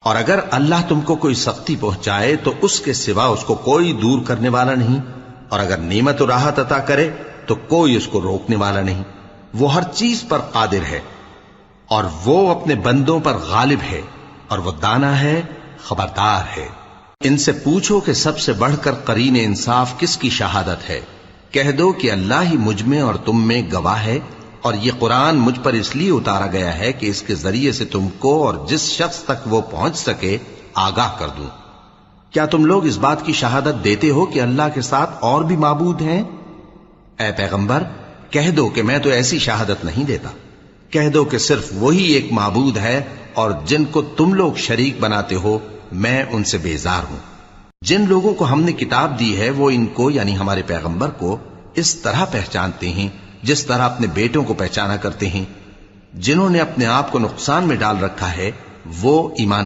اور اگر اللہ تم کو کوئی سختی پہنچائے تو اس کے سوا اس کو کوئی دور کرنے والا نہیں، اور اگر نعمت و راحت عطا کرے تو کوئی اس کو روکنے والا نہیں۔ وہ ہر چیز پر قادر ہے، اور وہ اپنے بندوں پر غالب ہے، اور وہ دانا ہے، خبردار ہے۔ ان سے پوچھو کہ سب سے بڑھ کر قرین انصاف کس کی شہادت ہے؟ کہہ دو کہ اللہ ہی مجھ میں اور تم میں گواہ ہے، اور یہ قرآن مجھ پر اس لیے اتارا گیا ہے کہ اس کے ذریعے سے تم کو اور جس شخص تک وہ پہنچ سکے آگاہ کر دوں۔ کیا تم لوگ اس بات کی شہادت دیتے ہو کہ اللہ کے ساتھ اور بھی معبود ہیں؟ اے پیغمبر کہہ دو کہ میں تو ایسی شہادت نہیں دیتا۔ کہہ دو کہ صرف وہی ایک معبود ہے، اور جن کو تم لوگ شریک بناتے ہو میں ان سے بیزار ہوں۔ جن لوگوں کو ہم نے کتاب دی ہے وہ ان کو یعنی ہمارے پیغمبر کو اس طرح پہچانتے ہیں جس طرح اپنے بیٹوں کو پہچانا کرتے ہیں۔ جنہوں نے اپنے آپ کو نقصان میں ڈال رکھا ہے وہ ایمان